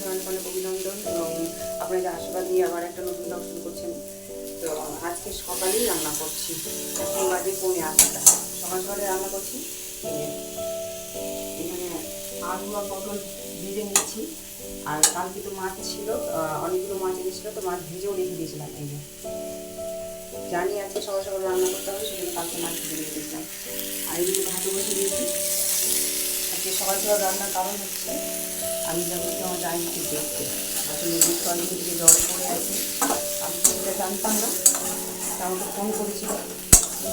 জানাই অনেক অনেক অভিনন্দন এবং আপনাদের আশীর্বাদ নিয়ে আবার একটা নতুন ব্লগ শুরু করছেন। তো আজকে সকালেই রান্না করছি, এখন বাজে 8:45। সকাল সকালে রান্না করছি। এখানে আলু আর পটল ভেজে নিচ্ছি। আর কালকে তো মাছ ছিল, অনেকগুলো মাছ এনেছিলো, তো মাছ ভেজেও রেখে দিয়েছিলাম। এই জানি আজকে সকাল সকাল রান্না করতে হবে, সেজন্য কালকে মাছ ভেজে রেখে দিয়েছিলাম। আর এগুলো ভাতে বসে দিয়েছি। আজকে সকাল সকাল রান্নার কারণ হচ্ছে আমি যাবো তো আমার জায়গাকে দেখতে। আসলে দেখতে অনেকদিন থেকে জ্বরে পড়ে আছে, আমি সেটা জানতাম না। আমাকে ফোন করেছিল,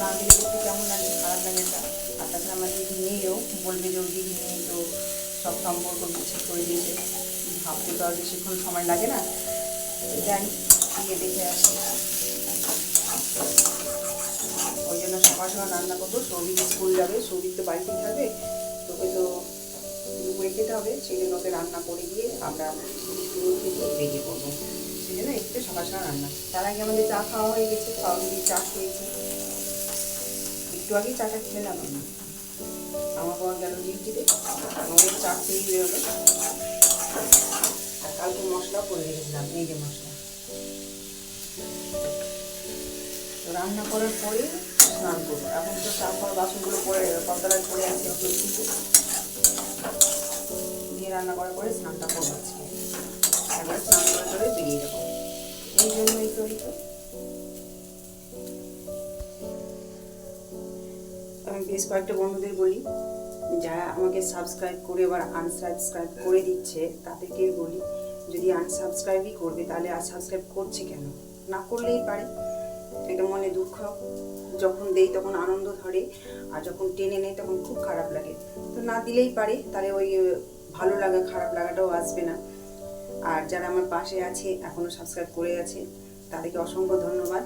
না দিলে দেখতে কেমন লাগছে, খারাপ লাগে এটা। আর তাছাড়া আমার দিদি নেইও, বলবে যে ওই দিদি নেই তো সব সম্পর্ক বিচ্ছেদ করে দিয়েছে। ভাবতে তো আর বেশিক্ষণ সময় লাগে না, যাই গিয়ে দেখে আসি। ওই জন্য সকাল সকাল রান্না করবো। সৌভিক স্কুল যাবে, সৌভিক তো বাড়িতেই থাকবে, তোকে তো দুপুরে খেতে হবে, সেই জন্য ওকে রান্না করে গিয়ে আমরা খেতে বেরিয়ে পড়বো। সেই জন্য একটু সকাল সকাল রান্না। তার আগে আমাদের চা খাওয়া হয়ে গেছে, খাওয়া দিয়ে চা খেয়েছে, একটু আগেই চাটা খেলাম। আমার বাবা গেল ডিউটিতে, অনেক চা খেয়েই বেরোলো। আর কালকে মশলাও করে রেখেছিলাম, এই যে মশলা। তো রান্না করার পরে স্নান করবো। এখন তো চা খাওয়ার বাসনগুলো পরে কতলায় পরে আছে, ওগুলো ধুবো, দিয়ে রান্না করার পরে স্নানটা করবো। আজকে একবার স্নান করে বেরিয়ে যাবো। এই জন্যই তো আমি বেশ কয়েকটা বন্ধুদের বলি, যারা আমাকে সাবস্ক্রাইব করে আবার আনসাবস্ক্রাইব করে দিচ্ছে, তাদেরকে বলি যদি আনসাবস্ক্রাইবই করবে তাহলে আর সাবস্ক্রাইব করছে কেন? না করলেই পারে। এটা মনে দুঃখ, যখন দেই তখন আনন্দ ধরে, আর যখন টেনে নেই তখন খুব খারাপ লাগে। তো না দিলেই পারে, তাহলে ওই ভালো লাগা খারাপ লাগাটাও আসবে না। আর যারা আমার পাশে আছে, এখনো সাবস্ক্রাইব করে আছে, তাদেরকে অসংখ্য ধন্যবাদ।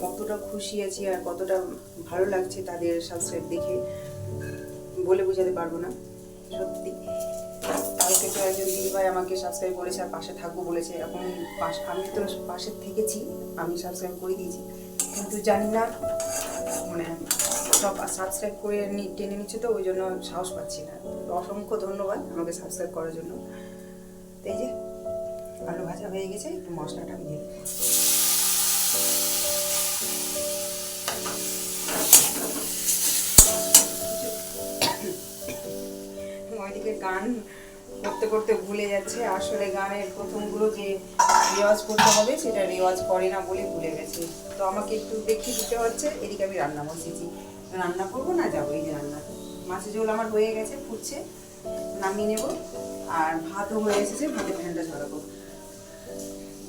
কতটা খুশি আছি আর কতটা ভালো লাগছে তাদের সাবস্ক্রাইব দেখে বলে বোঝাতে পারবো না। সত্যি কালকে তো একজন দিদিভাই আমাকে সাবস্ক্রাইব করেছে আর পাশে থাকবো বলেছে। এখন আমি তো পাশে থেকেছি, আমি সাবস্ক্রাইব করে দিয়েছি, কিন্তু জানি না মানে সব সাবস্ক্রাইব করে টেনে নিচ্ছে, তো ওই জন্য সাহস পাচ্ছি না। অসংখ্য ধন্যবাদ আমাকে সাবস্ক্রাইব করার জন্য। এই যে আলু ভাজা হয়ে গেছে, একটু মশলাটা আমি দিয়ে দেবো। ওইদিকে গান করতে করতে ভুলে যাচ্ছে, আসলে গানের প্রথমগুলো যে রেওয়াজ করতে হবে সেটা রেওয়াজ করে না বলে ভুলে গেছে। তো আমাকে একটু দেখিয়ে দিতে হচ্ছে। এদিকে আমি রান্না বসেছি, রান্না করবো না যাবো। এই যে রান্না, মাছের ঝোল আমার হয়ে গেছে, ফুটছে, নামিয়ে নেব। আর ভাতও হয়ে এসেছে, ভাতের ফ্যানটা ঝরাবো।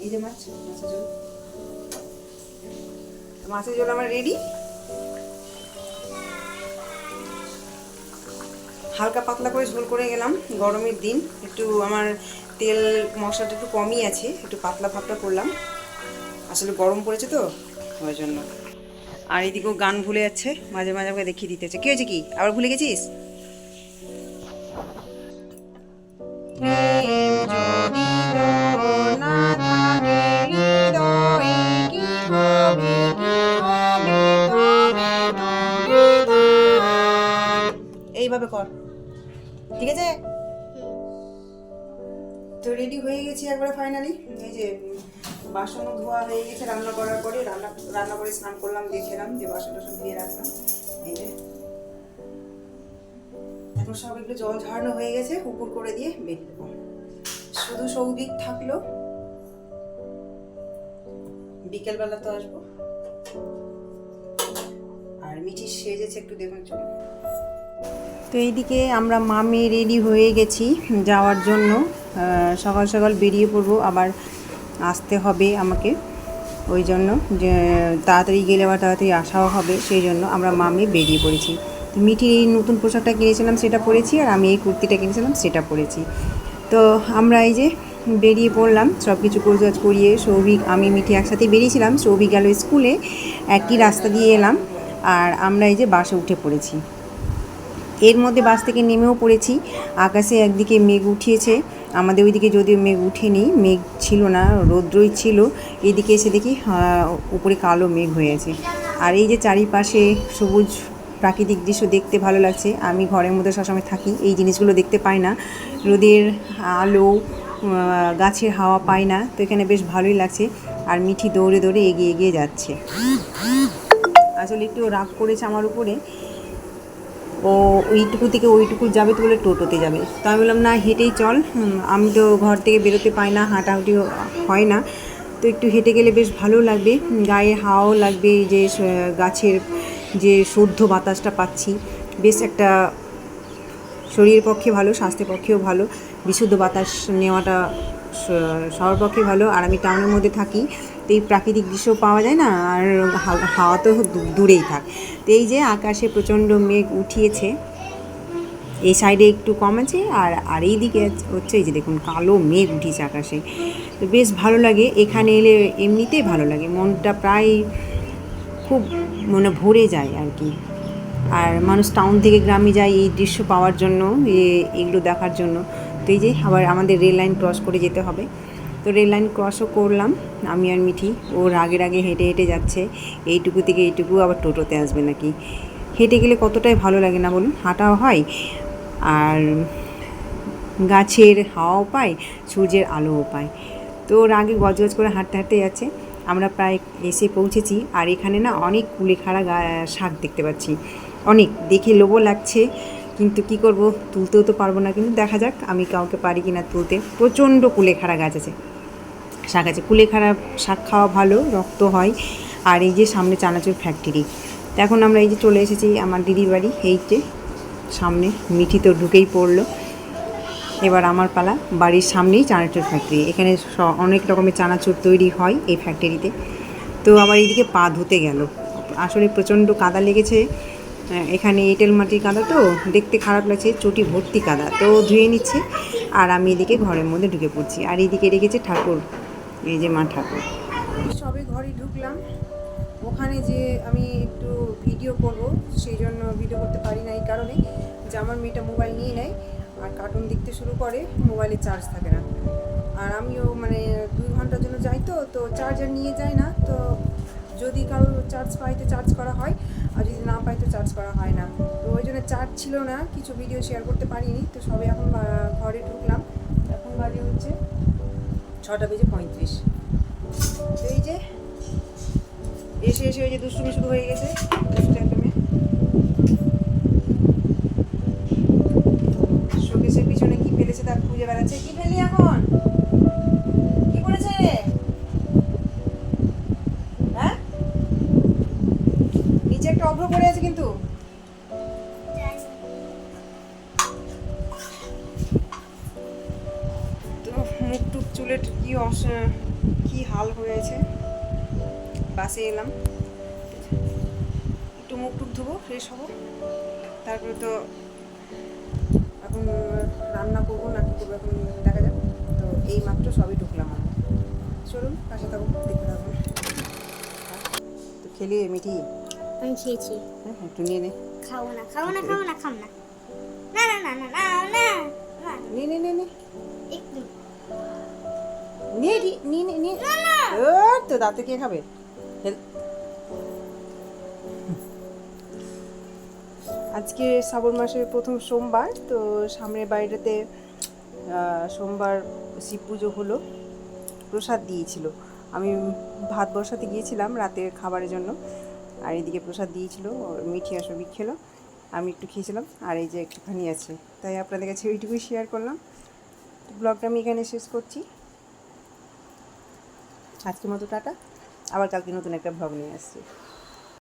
এই যে মাছের ঝোল, মাছের ঝোল আমার রেডি। হালকা পাতলা করে ঝোল করে গেলাম, গরমের দিন একটু আমার তেল মশলাটা একটু কমই আছে, একটু পাতলা ভাবটা করলাম, আসলে গরম পড়েছে তো ওই জন্য। আর এদিকেও গান ভুলে যাচ্ছে, মাঝে মাঝে আমাকে দেখিয়ে দিতেছে। কি হয়েছে, কি আবার ভুলে গেছিস? এইভাবে কর, ঠিক আছে? তো রেডি হয়ে গেছি একবারে ফাইনালি। এই যে বাসনও ধোয়া হয়ে গেছে, রান্না করার পরে রান্না করে স্নান করলাম, দেখলাম যে বাসন টাসন ধুয়ে রাখলাম। এই যে এখন সব একটু জল ঝাড়ানো হয়ে গেছে, উপর করে দিয়ে বেরিয়ে দেবো। শুধু সৌভিক থাকলো, বিকেলবেলা তো আসবো। আর মিঠি সেজেছে একটু, দেখুন চলুন। তো এইদিকে আমরা মামি রেডি হয়ে গেছি যাওয়ার জন্য, সকাল সকাল বেরিয়ে পড়বো, আবার আসতে হবে আমাকে। ওই জন্য যে তাড়াতাড়ি গেলে আবার তাড়াতাড়ি আসাও হবে, সেই জন্য আমরা মামি বেরিয়ে পড়েছি। তো মিঠির এই নতুন পোশাকটা কিনেছিলাম সেটা পরেছি, আর আমি এই কুর্তিটা কিনেছিলাম সেটা পরেছি। তো আমরা এই যে বেরিয়ে পড়লাম, সব কিছু গোছগাছ করিয়ে। সৌভিক, আমি, মিঠি একসাথে বেরিয়েছিলাম, সৌভিক গেল স্কুলে, একই রাস্তা দিয়ে এলাম। আর আমরা এই যে বাসে উঠে পড়েছি। এর মধ্যে বাস থেকে নেমেও পড়েছি। আকাশে একদিকে মেঘ উঠিয়েছে, আমাদের ওইদিকে যদিও মেঘ উঠেনি, মেঘ ছিল না, রৌদ্রই ছিল। এদিকে এসে দেখি উপরে কালো মেঘ হয়ে আছে। আর এই যে চারিপাশে সবুজ প্রাকৃতিক দৃশ্য দেখতে ভালো লাগছে। আমি ঘরের মধ্যে সবসময় থাকি, এই জিনিসগুলো দেখতে পাই না, রোদের আলো, গাছের হাওয়া পাই না, তো এখানে বেশ ভালোই লাগছে। আর মিঠি দৌড়ে দৌড়ে এগিয়ে এগিয়ে যাচ্ছে। আসলে একটু রাগ করেছে আমার উপরে, ও ওইটুকু থেকে ওইটুকু যাবে তো বলে টোটোতে যাবে, তো আমি বললাম না হেঁটেই চল, আমি তো ঘর থেকে বেরোতে পাই না, হাঁটাহাঁটি হয় না, তো একটু হেঁটে গেলে বেশ ভালো লাগবে, গায়ে হাওয়াও লাগবে, যে গাছের যে শুদ্ধ বাতাসটা পাচ্ছি, বেশ একটা শরীরের পক্ষে ভালো, স্বাস্থ্যের পক্ষেও ভালো, বিশুদ্ধ বাতাস নেওয়াটা সবার পক্ষে ভালো। আর আমি টাউনের মধ্যে থাকি, তো এই প্রাকৃতিক দৃশ্য পাওয়া যায় না, আর হাওয়া তো দূরেই থাক। তো এই যে আকাশে প্রচণ্ড মেঘ উঠিয়েছে, এই সাইডে একটু কম আছে, আর এই দিকে হচ্ছে এই যে দেখুন কালো মেঘ উঠিয়েছে আকাশে, তো বেশ ভালো লাগে এখানে এলে, এমনিতেই ভালো লাগে, মনটা প্রায় খুব ভরে যায় আর কি। আর মানুষ টাউন থেকে গ্রামে যায় এই দৃশ্য পাওয়ার জন্য, এগুলো দেখার জন্য। তো এই যে আবার আমাদের রেল লাইন ক্রস করে যেতে হবে, তো রেল লাইন ক্রসও করলাম আমি আর মিঠি। ওর আগে আগে হেঁটে হেঁটে যাচ্ছে, এইটুকু থেকে এইটুকু আবার টোটোতে আসবে নাকি। হেঁটে গেলে কতটাই ভালো লাগে না বলুন, হাঁটাও হয় আর গাছের হাওয়াও পায়, সূর্যের আলোও পায়। তো ওর আগে গজগজ করে হাঁটতে হাঁটতে যাচ্ছে। আমরা প্রায় এসে পৌঁছেছি, আর এখানে না অনেক কুলেখাড়া শাক দেখতে পাচ্ছি, অনেক দেখে লোভও লাগছে, কিন্তু কি করব, তুলতেও তো পারবো না, কিন্তু দেখা যাক আমি কাউকে পারি কি না তুলতে। প্রচণ্ড কুলেখাড়া গাছ আছে, শাক আছে, কুলেখাড়া শাক খাওয়া ভালো, রক্ত হয়। আর এই যে সামনে চানাচুর ফ্যাক্টরি, তো এখন আমরা এই যে চলে এসেছি আমার দিদির বাড়ি, এই যে সামনে, মিঠি তো ঢুকেই পড়লো, এবার আমার পালা। বাড়ির সামনেই চানাচুর ফ্যাক্টরি, এখানে অনেক রকমের চানাচুর তৈরি হয় এই ফ্যাক্টরিতে। তো আবার এইদিকে পা ধুতে গেল, আসলে প্রচণ্ড কাদা লেগেছে, এখানে এঁটেল মাটির কাদা তো দেখতে খারাপ লাগছে, চটি ভর্তি কাদা, তো ধুয়ে নিচ্ছে। আর আমি এদিকে ঘরের মধ্যে ঢুকে পড়ছি, আর এইদিকে রেখেছে ঠাকুর, এই যে মা ঠাকুর। সবে ঘরে ঢুকলাম, ওখানে যে আমি একটু ভিডিও করব, সেই জন্য ভিডিও করতে পারি না, এই কারণে যে আমার মেয়েটা মোবাইল নিয়ে নেয় আর কার্টুন দেখতে শুরু করে, মোবাইলে চার্জ থাকে না। আর আমিও 2 ঘন্টার জন্য যাই, তো চার্জার নিয়ে যাই না, তো যদি কারো চার্জ পাই তো চার্জ করা হয়, আর যদি না পাই তো চার্জ করা হয় না। তো ওই জন্য চার্জ ছিল না, কিছু ভিডিও শেয়ার করতে পারিনি। তো সবে এখন ঘরে ঢুকলাম, এখন বাজে হচ্ছে 6:35। তো এই যে এসে এসে ওই যে দুষ্টুমি শুরু হয়ে গেছে, শোকেসের পিছনে কি ফেলেছে তার খুঁজে বেড়াচ্ছে। কি ফেলি এখন, কি করেছে, হ্যাঁ নিচে একটা অভ্র পড়ে আছে কিন্তু। তো মুখ টুক চুলের কি হাল হয়েছে। বাসে এলাম, একটু মুখ টুক ধুবো, ফ্রেশ হবো, তারপরে তো এখন রান্না করবো না কি করবো এখন দেখা যাক। তো এই মাত্র সবই ঢুকলাম আমরা, চলুন পাশে থাকুন, দেখতে থাকুন। তো খেলি মিঠি? আমি খেয়েছি। হ্যাঁ একটু নিয়ে নে। খাও না খাও না খাও না খাও না, না না না না না না না, নে নে নে নে একটু নিয়ে নিয়ে নিয়ে নিয়ে, ও তো দাঁতে কে খাবে। আজকে শ্রাবণ মাসের প্রথম সোমবার, তো সামনের বাড়িটাতে সোমবার শিব পুজো হলো, প্রসাদ দিয়েছিল। আমি ভাত বসাতে গিয়েছিলাম রাতের খাবারের জন্য, আর এদিকে প্রসাদ দিয়েছিল, মিঠি আর সবই খেলো, আমি একটু খেয়েছিলাম, আর এই যে একটুখানি আছে, তাই আপনাদের কাছে ওইটুকুই শেয়ার করলাম। ব্লগটা আমি এখানে শেষ করছি, আজকের মতো টাটা, আবার কালকে নতুন একটা ব্লগ নিয়ে আসছি।